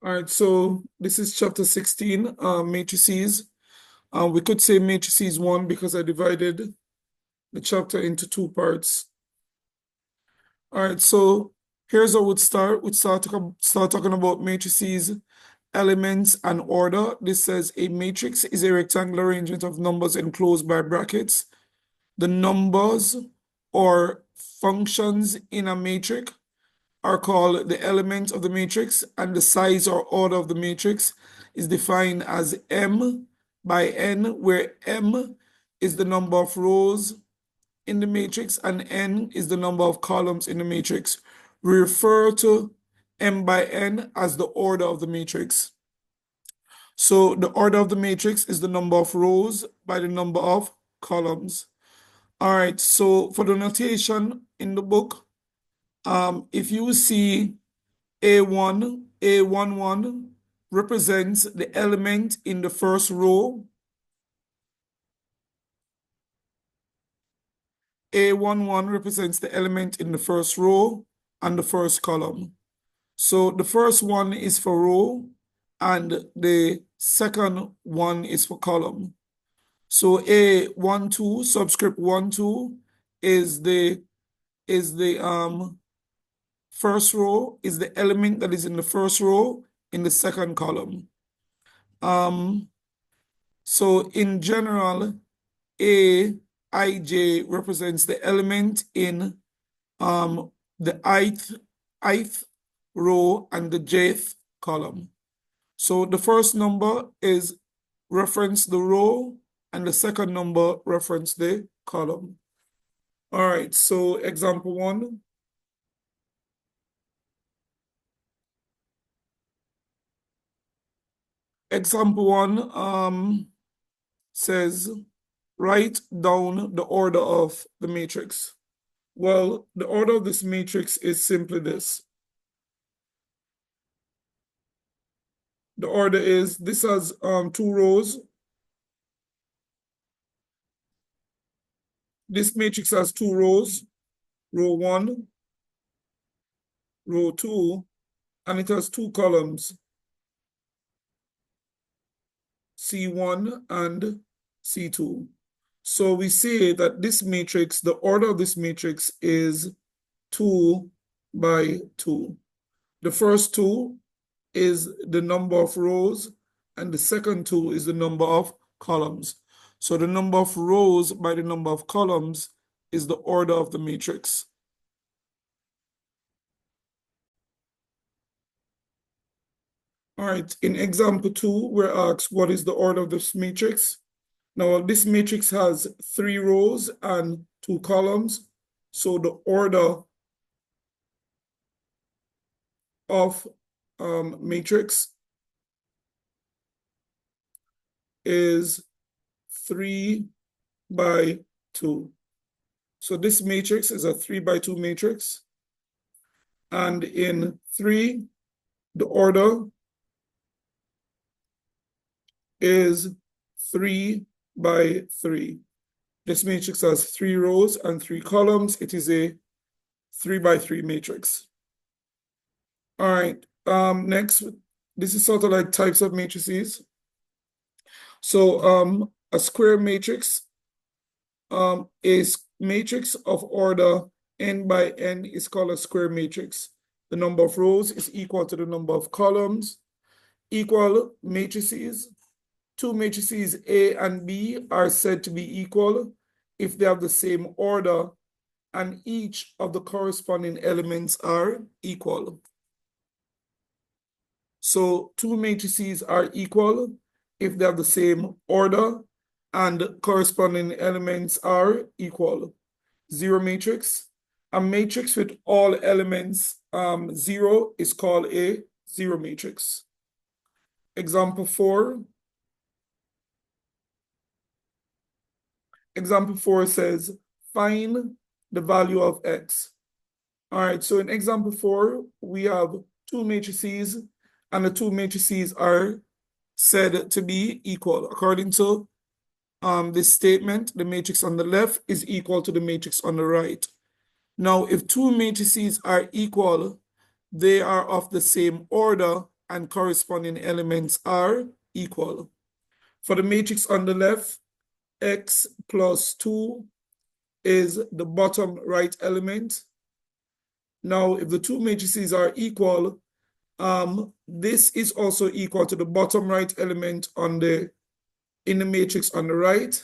All right, so this is chapter 16, matrices. We could say matrices 1 because I divided the chapter into two parts. All right, so here's how we'd start. We'd start talking about matrices, elements, and order. This says a matrix is a rectangular arrangement of numbers enclosed by brackets. The numbers or functions in a matrix are called the elements of the matrix, and the size or order of the matrix is defined as M by N, where M is the number of rows in the matrix and N is the number of columns in the matrix. We refer to M by N as the order of the matrix. So the order of the matrix is the number of rows by the number of columns. All right, so for the notation in the book, if you see A1, A11 represents the element in the first row. A11 represents the element in the first row and the first column. So the first one is for row and the second one is for column. So A12 subscript 12 is the first row, is the element that is in the first row in the second column. So in general, Aij represents the element in the ith row and the jth column. So the first number is reference the row and the second number reference the column. All right, so example 1. Example 1 says, write down the order of the matrix. Well, the order of this matrix is simply this. The order is, this has 2 rows. This matrix has 2 rows, row 1, row 2, and it has 2 columns, C1 and C2. So we say that this matrix, the order of this matrix is 2 by 2. The first 2 is the number of rows, and the second 2 is the number of columns. So the number of rows by the number of columns is the order of the matrix. All right, in example 2, we're asked what is the order of this matrix. Now, this matrix has 3 rows and 2 columns. So the order of matrix is 3 by 2. So this matrix is a 3 by 2 matrix. And in 3, the order is 3 by 3. This matrix has 3 rows and 3 columns. It is a 3 by 3 matrix. All right, next, this is sort of like types of matrices. So a square matrix is matrix of order n by n is called a square matrix. The number of rows is equal to the number of columns. Equal matrices. 2 matrices A and B are said to be equal if they have the same order and each of the corresponding elements are equal. So 2 matrices are equal if they have the same order and corresponding elements are equal. 0 matrix. A matrix with all elements 0 is called a 0 matrix. Example 4. Example 4 says, find the value of x. All right, so in example 4, we have 2 matrices, and the 2 matrices are said to be equal. According to this statement, the matrix on the left is equal to the matrix on the right. Now, if 2 matrices are equal, they are of the same order, and corresponding elements are equal. For the matrix on the left, x plus 2 is the bottom right element. Now, if the two matrices are equal, this is also equal to the bottom right element in the matrix on the right.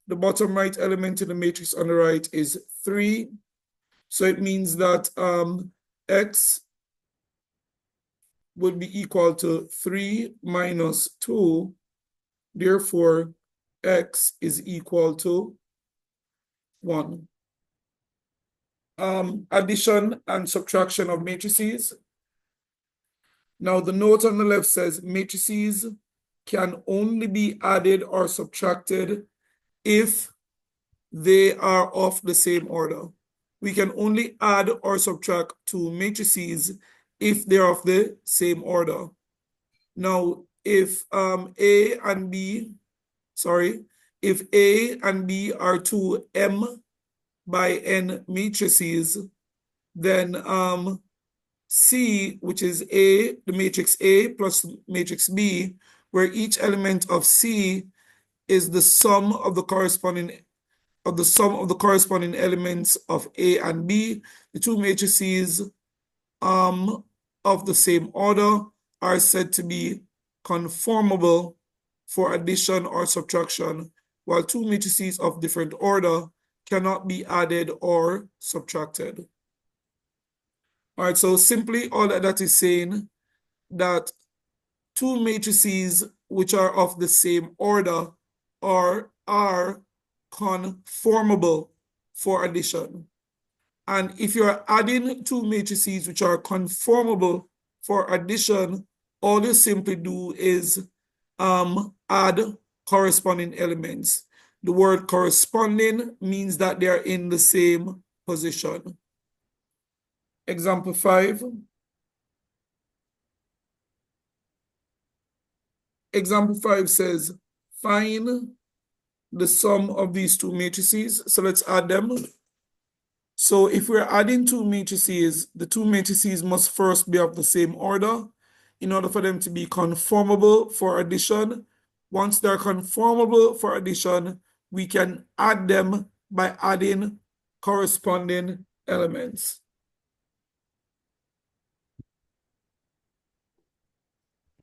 The bottom right element in the matrix on the right is 3. So it means that x would be equal to 3 minus 2. Therefore, x is equal to 1. Addition and subtraction of matrices. Now, the note on the left says matrices can only be added or subtracted if they are of the same order. We can only add or subtract two matrices if they're of the same order. Now, if A and B are two M by N matrices, then C, which is A, the matrix A plus matrix B, where each element of C is the sum of the corresponding elements of A and B. The two matrices of the same order are said to be conformable for addition or subtraction, while two matrices of different order cannot be added or subtracted. All right, so simply all that is saying that two matrices which are of the same order are conformable for addition. And if you're adding two matrices which are conformable for addition, all you simply do is add corresponding elements. The word corresponding means that they are in the same position. Example 5. Example 5 says, find the sum of these two matrices. So let's add them. So if we're adding two matrices, the two matrices must first be of the same order in order for them to be conformable for addition. Once they're conformable for addition, we can add them by adding corresponding elements.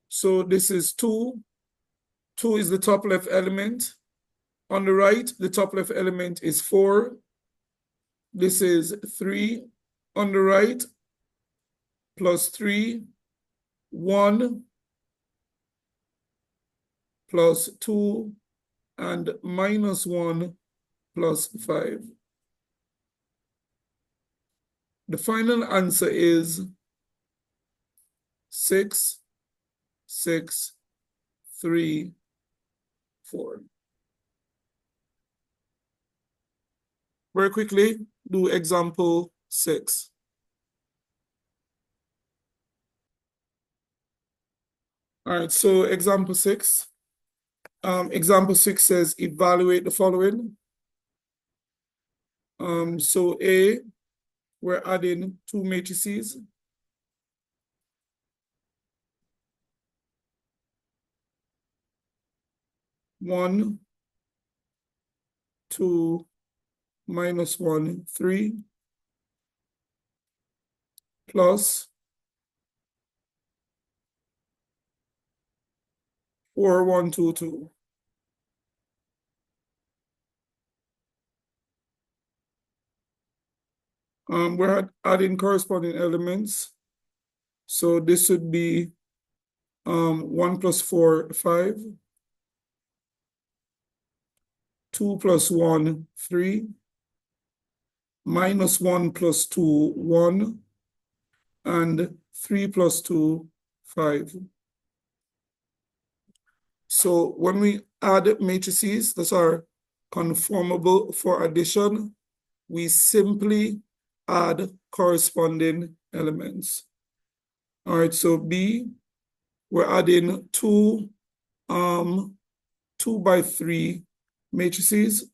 So this is 2. 2 is the top left element. On the right, the top left element is 4. This is 3 on the right, plus 3, 1, plus 2, and minus 1, plus 5. The final answer is 6, 6, 3, 4. Very quickly, do example 6. All right, so example 6. Example 6 says evaluate the following. So A, we're adding two matrices. One, 2, minus 1, 3, plus 4, 1, 2, 2. We're adding corresponding elements. So this would be 1 plus 4, 5. 2 plus 1, 3. Minus 1 plus 2, 1. And 3 plus 2, 5. So when we add matrices that are conformable for addition, we simply add corresponding elements. All right, so B, we're adding two 2 by 3 matrices.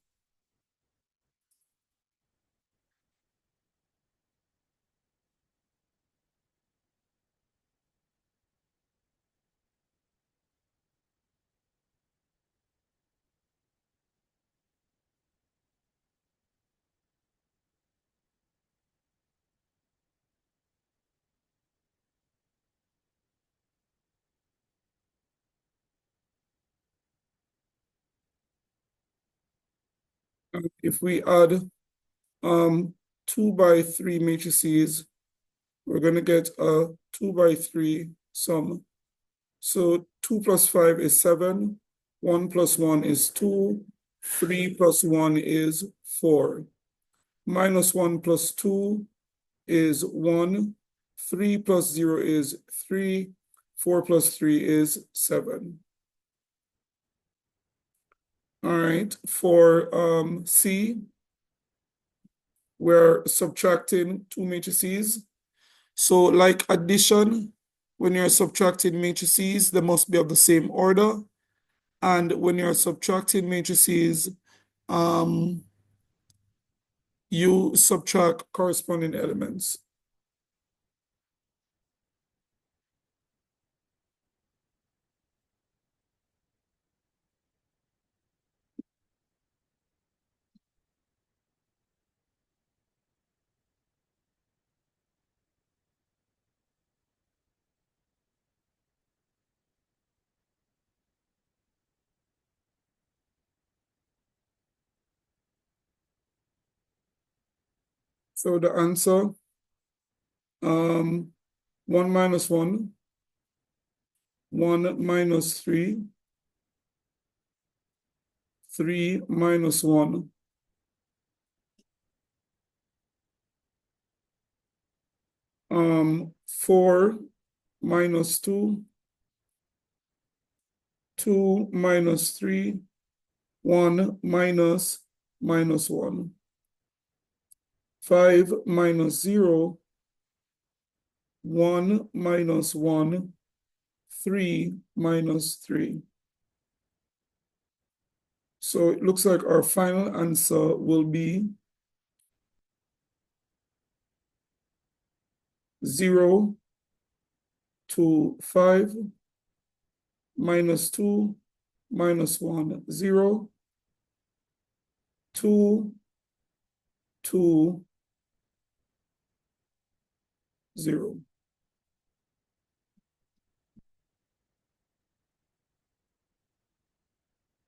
If we add 2 by 3 matrices, we're going to get a 2 by 3 sum. So 2 plus 5 is 7, 1 plus 1 is 2, 3 plus 1 is 4. Minus 1 plus 2 is 1, 3 plus 0 is 3, 4 plus 3 is 7. All right, for C, we're subtracting two matrices. So like addition, when you're subtracting matrices, they must be of the same order. And when you're subtracting matrices, you subtract corresponding elements. So the answer, 1 minus 1, 1 minus 3, 3 minus 1, 4 minus 2, 2 minus 3, 1 minus 1, 5 minus 0, 1 minus 1, 3 minus 3. So it looks like our final answer will be 0 to 5, minus 2, minus 1, 0, 2, 2, 0.